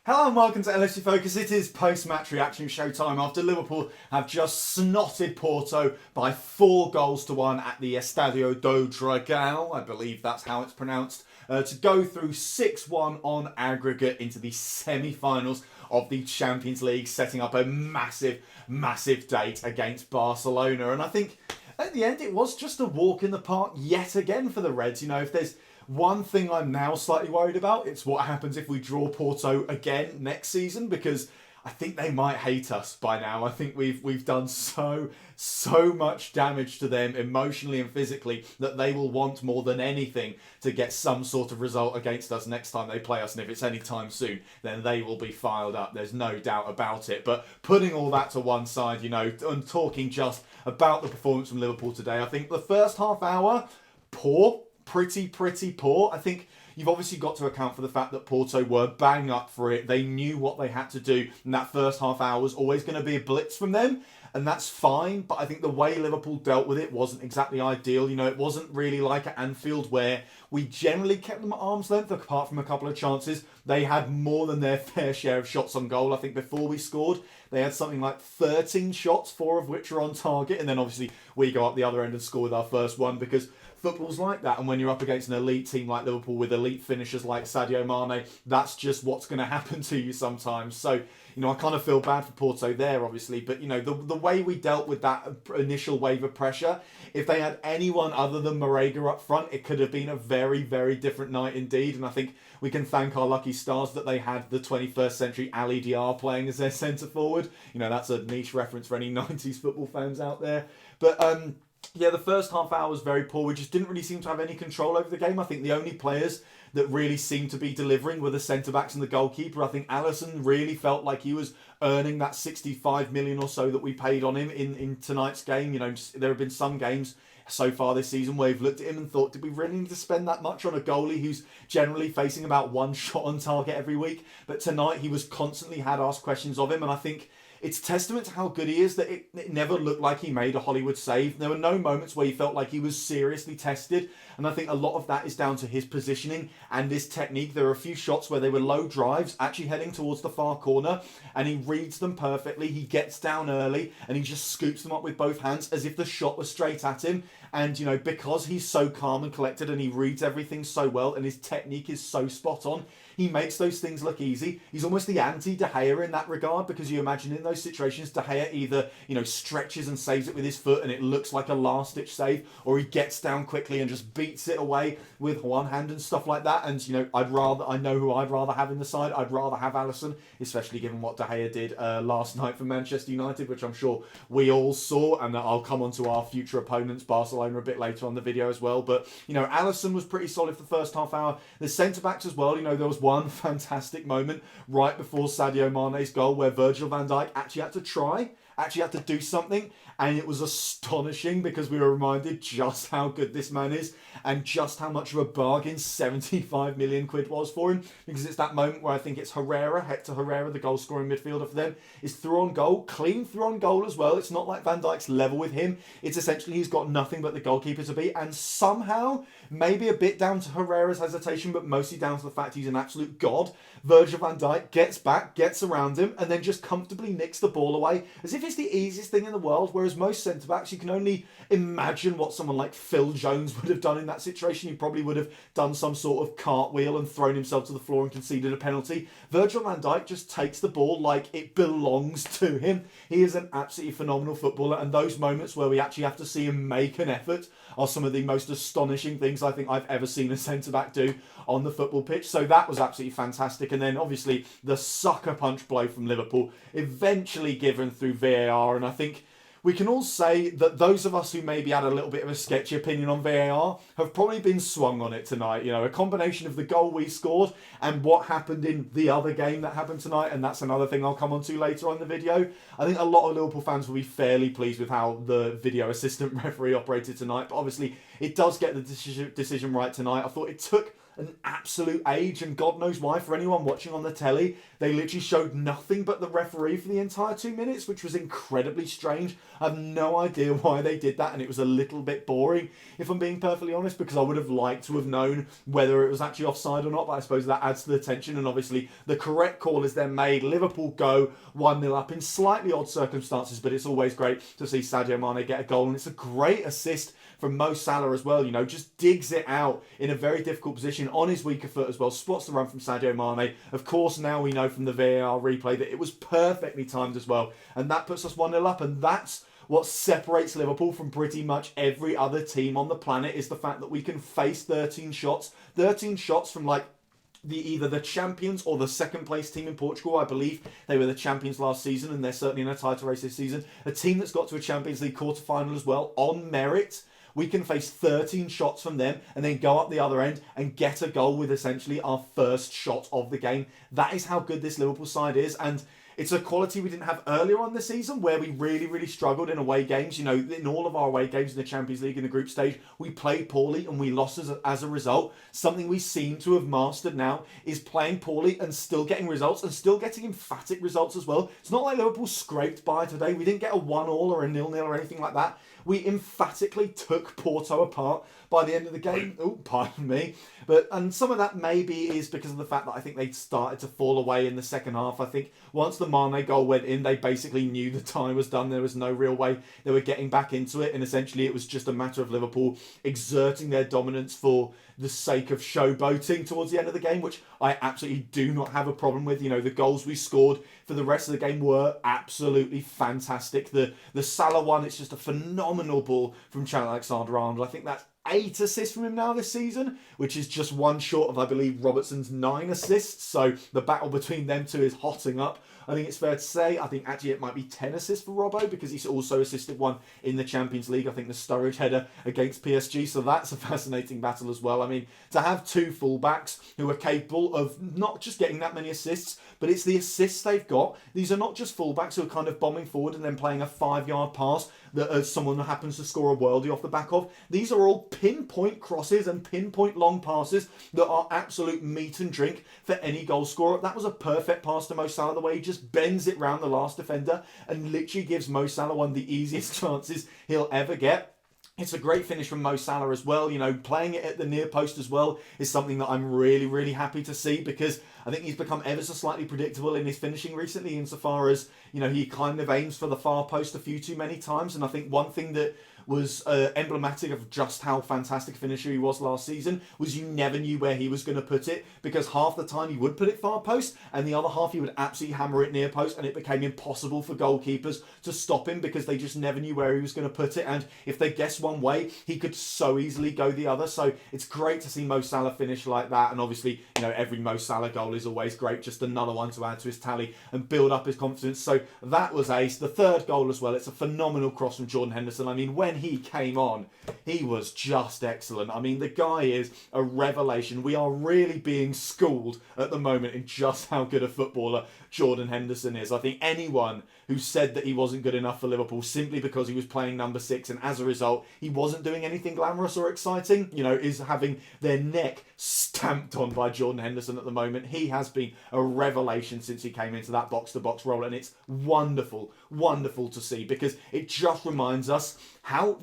Hello and welcome to LFC Focus. It is post-match reaction showtime after Liverpool have just snotted Porto by 4-1 at the Estadio do Dragão, I believe that's how it's pronounced, to go through 6-1 on aggregate into the semi-finals of the Champions League, setting up a massive date against Barcelona. And I think at the end it was just a walk in the park yet again for the Reds. You know, if there's one thing I'm now slightly worried about, it's what happens if we draw Porto again next season, because I think they might hate us by now. I think we've done so much damage to them emotionally and physically that they will want more than anything to get some sort of result against us next time they play us. And if it's any time soon, then they will be fired up. There's no doubt about it. But putting all that to one side, you know, and talking just about the performance from Liverpool today, I think the first half hour, poor. Pretty poor. I think you've obviously got to account for the fact that Porto were bang up for it. They knew what they had to do, and that first half hour was always going to be a blitz from them, and that's fine. But I think the way Liverpool dealt with it wasn't exactly ideal. You know, it wasn't really like at Anfield where we generally kept them at arm's length, apart from a couple of chances. They had more than their fair share of shots on goal. I think before we scored, they had something like 13 shots, 4 of which were on target, and then obviously we go up the other end and score with our first one, because football's like that. And when you're up against an elite team like Liverpool with elite finishers like Sadio Mane, that's just what's going to happen to you sometimes. So, you know, I kind of feel bad for Porto there, obviously. But, you know, the way we dealt with that initial wave of pressure, if they had anyone other than Marega up front, it could have been a very different night indeed. And I think we can thank our lucky stars that they had the 21st century Ali Diar playing as their centre forward. You know, that's a niche reference for any 90s football fans out there. But, yeah, the first half hour was very poor. We just didn't really seem to have any control over the game. I think the only players that really seemed to be delivering were the centre-backs and the goalkeeper. I think Alisson really felt like he was earning that 65 million or so that we paid on him in tonight's game. You know, there have been some games so far this season where we've looked at him and thought, did we really need to spend that much on a goalie who's generally facing about one shot on target every week? But tonight he was constantly had asked questions of him, and I think it's testament to how good he is that it never looked like he made a Hollywood save. There were no moments where he felt like he was seriously tested. And I think a lot of that is down to his positioning and his technique. There were a few shots where they were low drives, actually heading towards the far corner, and he reads them perfectly. He gets down early and he just scoops them up with both hands as if the shot was straight at him. And, you know, because he's so calm and collected and he reads everything so well and his technique is so spot on, he makes those things look easy. He's almost the anti-De Gea in that regard, because you imagine in those situations, De Gea either, you know, stretches and saves it with his foot and it looks like a last-ditch save, or he gets down quickly and just beats it away with one hand and stuff like that. And, you know, I know who I'd rather have in the side. I'd rather have Alisson, especially given what De Gea did last night for Manchester United, which I'm sure we all saw, and I'll come on to our future opponents, Barcelona, a bit later on the video as well. But, you know, Alisson was pretty solid for the first half hour. The centre-backs as well, you know, there was one fantastic moment right before Sadio Mane's goal where Virgil van Dijk actually had to do something, and it was astonishing because we were reminded just how good this man is and just how much of a bargain 75 million quid was for him, because it's that moment where I think it's Hector Herrera, the goal scoring midfielder for them, is through on goal, clean through on goal as well. It's not like Van Dijk's level with him. It's essentially he's got nothing but the goalkeeper to beat, and somehow, maybe a bit down to Herrera's hesitation, but mostly down to the fact he's an absolute god, Virgil van Dijk gets back, gets around him, and then just comfortably nicks the ball away as if it's the easiest thing in the world. Whereas most centre-backs, you can only imagine what someone like Phil Jones would have done in that situation. He probably would have done some sort of cartwheel and thrown himself to the floor and conceded a penalty. Virgil van Dijk just takes the ball like it belongs to him. He is an absolutely phenomenal footballer, and those moments where we actually have to see him make an effort are some of the most astonishing things I think I've ever seen a centre-back do on the football pitch. So that was absolutely fantastic. And then obviously the sucker punch blow from Liverpool, eventually given through VAR. And I think we can all say that those of us who maybe had a little bit of a sketchy opinion on VAR have probably been swung on it tonight. You know, a combination of the goal we scored and what happened in the other game that happened tonight, and that's another thing I'll come on to later on in the video. I think a lot of Liverpool fans will be fairly pleased with how the video assistant referee operated tonight, but obviously it does get the decision right tonight. I thought it took an absolute age, and God knows why. For anyone watching on the telly, they literally showed nothing but the referee for the entire 2 minutes, which was incredibly strange. I have no idea why they did that, and it was a little bit boring, if I'm being perfectly honest, because I would have liked to have known whether it was actually offside or not, but I suppose that adds to the tension, and obviously the correct call is then made. Liverpool go 1-0 up in slightly odd circumstances, but it's always great to see Sadio Mane get a goal, and it's a great assist from Mo Salah as well, just digs it out in a very difficult position on his weaker foot as well, spots the run from Sadio Mane. Of course, now we know from the VAR replay that it was perfectly timed as well, and that puts us 1-0 up, and that's what separates Liverpool from pretty much every other team on the planet, is the fact that we can face 13 shots from either the champions or the second place team in Portugal. I believe they were the champions last season, and they're certainly in a title race this season. A team that's got to a Champions League quarter-final as well, on merit. We can face 13 shots from them and then go up the other end and get a goal with essentially our first shot of the game. That is how good this Liverpool side is, and it's a quality we didn't have earlier on this season, where we really, really struggled in away games. In all of our away games in the Champions League in the group stage, we played poorly and we lost as a result. Something we seem to have mastered now is playing poorly and still getting results, and still getting emphatic results as well. It's not like Liverpool scraped by today. We didn't get a 1-1 or a 0-0 or anything like that. We emphatically took Porto apart by the end of the game. Oh, pardon me. And some of that maybe is because of the fact that I think they started to fall away in the second half. I think once the Mane goal went in, they basically knew the tie was done. There was no real way they were getting back into it. And essentially it was just a matter of Liverpool exerting their dominance for the sake of showboating towards the end of the game, which I absolutely do not have a problem with. The goals we scored for the rest of the game were absolutely fantastic. The Salah one, it's just a phenomenal ball from Trent Alexander-Arnold. I think that's 8 assists from him now this season, which is just one short of, I believe, Robertson's 9 assists. So the battle between them two is hotting up. I think it's fair to say. I think actually it might be 10 assists for Robbo, because he's also assisted one in the Champions League. I think the Sturridge header against PSG. So that's a fascinating battle as well. I mean, to have two fullbacks who are capable of not just getting that many assists, but it's the assists they've got. These are not just fullbacks who are kind of bombing forward and then playing a 5-yard pass that someone happens to score a worldie off the back of. These are all pinpoint crosses and pinpoint long passes that are absolute meat and drink for any goal scorer. That was a perfect pass to Mo Salah, the way he just bends it round the last defender and literally gives Mo Salah one of the easiest chances he'll ever get. It's a great finish from Mo Salah as well. Playing it at the near post as well is something that I'm really, really happy to see, because I think he's become ever so slightly predictable in his finishing recently, insofar as, he kind of aims for the far post a few too many times. And I think one thing that was emblematic of just how fantastic a finisher he was last season was you never knew where he was going to put it, because half the time he would put it far post and the other half he would absolutely hammer it near post, and it became impossible for goalkeepers to stop him because they just never knew where he was going to put it. And if they guessed one way, he could so easily go the other. So it's great to see Mo Salah finish like that. And obviously, every Mo Salah goal is always great, just another one to add to his tally and build up his confidence. So that was ace. The third goal as well, it's a phenomenal cross from Jordan Henderson. I mean, when he came on, he was just excellent. I mean, the guy is a revelation. We are really being schooled at the moment in just how good a footballer Jordan Henderson is. I think anyone who said that he wasn't good enough for Liverpool simply because he was playing number 6 and as a result he wasn't doing anything glamorous or exciting, is having their neck stamped on by Jordan Henderson at the moment. He has been a revelation since he came into that box-to-box role, and it's wonderful, wonderful to see, because it just reminds us how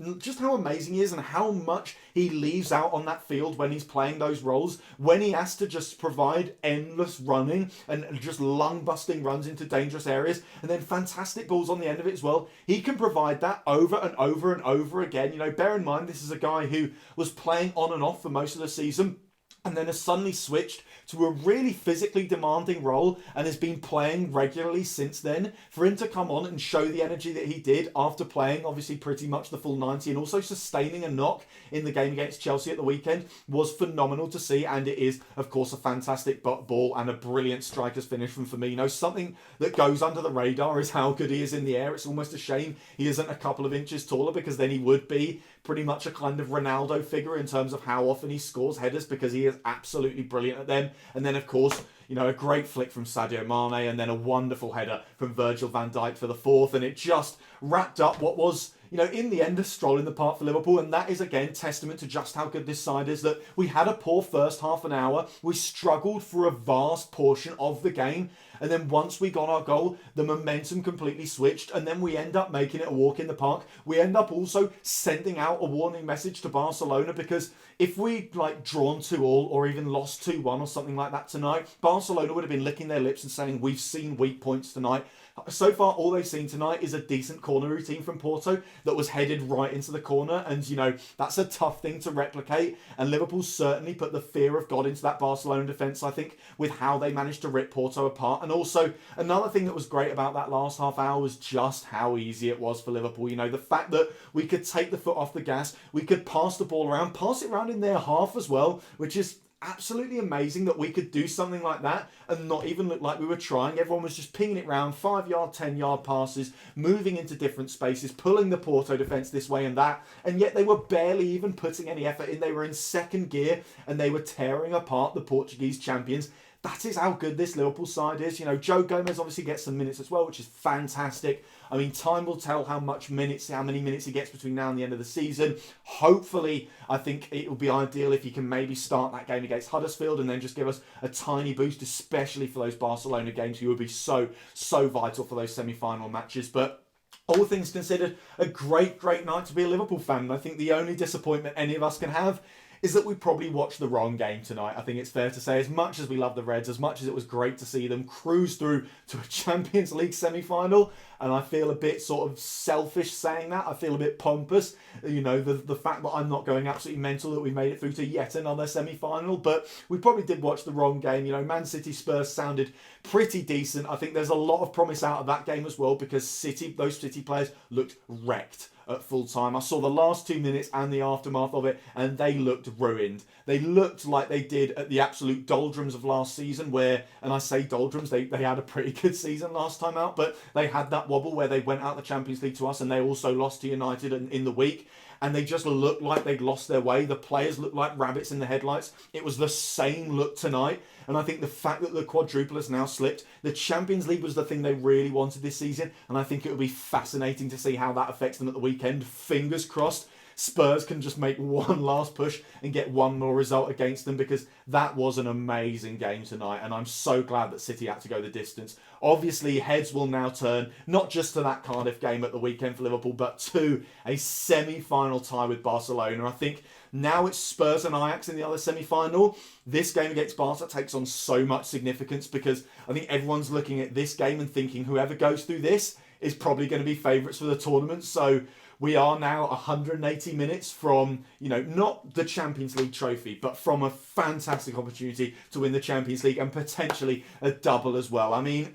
amazing he is and how much he leaves out on that field when he's playing those roles, when he has to just provide endless running and just lung-busting runs into dangerous areas, and then fantastic balls on the end of it as well. He can provide that over and over and over again. Bear in mind, this is a guy who was playing on and off for most of the season, and then has suddenly switched to a really physically demanding role and has been playing regularly since then. For him to come on and show the energy that he did after playing obviously pretty much the full 90 and also sustaining a knock in the game against Chelsea at the weekend was phenomenal to see. And it is, of course, a fantastic ball and a brilliant striker's finish from Firmino. Something that goes under the radar is how good he is in the air. It's almost a shame he isn't a couple of inches taller, because then he would be pretty much a kind of Ronaldo figure in terms of how often he scores headers, because he is absolutely brilliant at them. And then, of course, a great flick from Sadio Mane, and then a wonderful header from Virgil van Dijk for the fourth. And it just wrapped up what was, you know, in the end, a stroll in the park for Liverpool, and that is, again, testament to just how good this side is, that we had a poor first half an hour, we struggled for a vast portion of the game, and then once we got our goal, the momentum completely switched, and then we end up making it a walk in the park. We end up also sending out a warning message to Barcelona, because if we'd like drawn 2-2 or even lost 2-1 or something like that tonight, Barcelona would have been licking their lips and saying, we've seen weak points tonight. So far, all they've seen tonight is a decent corner routine from Porto that was headed right into the corner. And, you know, that's a tough thing to replicate. And Liverpool certainly put the fear of God into that Barcelona defence, I think, with how they managed to rip Porto apart. And also, another thing that was great about that last half hour was just how easy it was for Liverpool. You know, the fact that we could take the foot off the gas, we could pass the ball around, pass it around in their half as well, which is absolutely amazing that we could do something like that and not even look like we were trying. Everyone was just pinging it round, 5-yard, 10-yard passes, moving into different spaces, pulling the Porto defence this way and that, and yet they were barely even putting any effort in. They were in second gear and they were tearing apart the Portuguese champions. That is how good this Liverpool side is. You know, Joe Gomez obviously gets some minutes as well, which is fantastic. I mean, time will tell how many minutes he gets between now and the end of the season. Hopefully, I think it will be ideal if he can maybe start that game against Huddersfield and then just give us a tiny boost, especially for those Barcelona games. He would be so vital for those semi-final matches. But all things considered, a great night to be a Liverpool fan. And I think the only disappointment any of us can have is that we probably watched the wrong game tonight. I think it's fair to say, as much as we love the Reds, as much as it was great to see them cruise through to a Champions League semi-final, and I feel a bit sort of selfish saying that, I feel a bit pompous, you know, the fact that I'm not going absolutely mental that we made it through to yet another semi-final, but we probably did watch the wrong game. You know, Man City Spurs sounded pretty decent. I think there's a lot of promise out of that game as well, because those City players looked wrecked at full time. I saw the last 2 minutes and the aftermath of it, and they looked ruined. They looked like they did at the absolute doldrums of last season, where, and I say doldrums, they had a pretty good season last time out, but they had that wobble where they went out the Champions League to us and they also lost to United in the week. And they just looked like they'd lost their way. The players looked like rabbits in the headlights. It was the same look tonight. And I think the fact that the quadruple has now slipped, the Champions League was the thing they really wanted this season. And I think it will be fascinating to see how that affects them at the weekend. Fingers crossed Spurs can just make one last push and get one more result against them, because that was an amazing game tonight. And I'm so glad that City had to go the distance. Obviously, heads will now turn, not just to that Cardiff game at the weekend for Liverpool, but to a semi-final tie with Barcelona. I think now it's Spurs and Ajax in the other semi-final. This game against Barca takes on so much significance, because I think everyone's looking at this game and thinking whoever goes through this is probably going to be favourites for the tournament. So we are now 180 minutes from, you know, not the Champions League trophy, but from a fantastic opportunity to win the Champions League and potentially a double as well. I mean,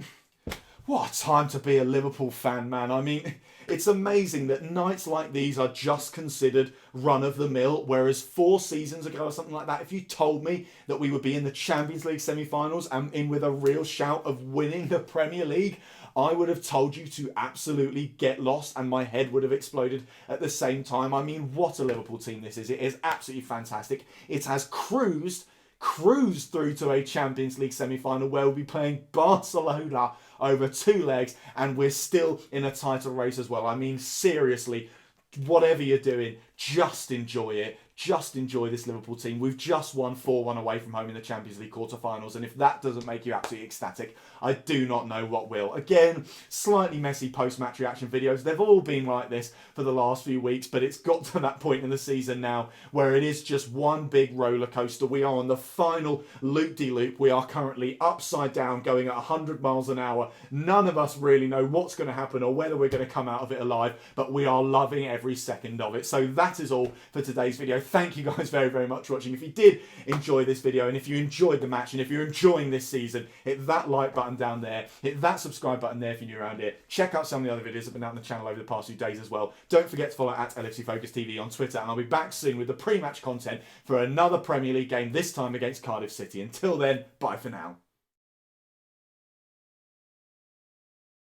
what a time to be a Liverpool fan, man. I mean, it's amazing that nights like these are just considered run-of-the-mill, whereas 4 seasons ago or something like that, if you told me that we would be in the Champions League semi-finals and in with a real shout of winning the Premier League, I would have told you to absolutely get lost and my head would have exploded at the same time. I mean, what a Liverpool team this is. It is absolutely fantastic. It has cruised through to a Champions League semi-final where we'll be playing Barcelona over 2 legs, and we're still in a title race as well. I mean, seriously, whatever you're doing, just enjoy it. Just enjoy this Liverpool team. We've just won 4-1 away from home in the Champions League quarterfinals, and if that doesn't make you absolutely ecstatic, I do not know what will. Again, slightly messy post-match reaction videos. They've all been like this for the last few weeks, but it's got to that point in the season now where it is just one big roller coaster. We are on the final loop-de-loop. We are currently upside down, going at 100 miles an hour. None of us really know what's going to happen or whether we're going to come out of it alive, but we are loving every second of it. So that is all for today's video. Thank you guys very much for watching. If you did enjoy this video, and if you enjoyed the match, and if you're enjoying this season, hit that like button down there, hit that subscribe button there if you're new around here. Check out some of the other videos that have been out on the channel over the past few days as well. Don't forget to follow at LFC Focus TV on Twitter, and I'll be back soon with the pre-match content for another Premier League game, this time against Cardiff City. Until then, bye for now.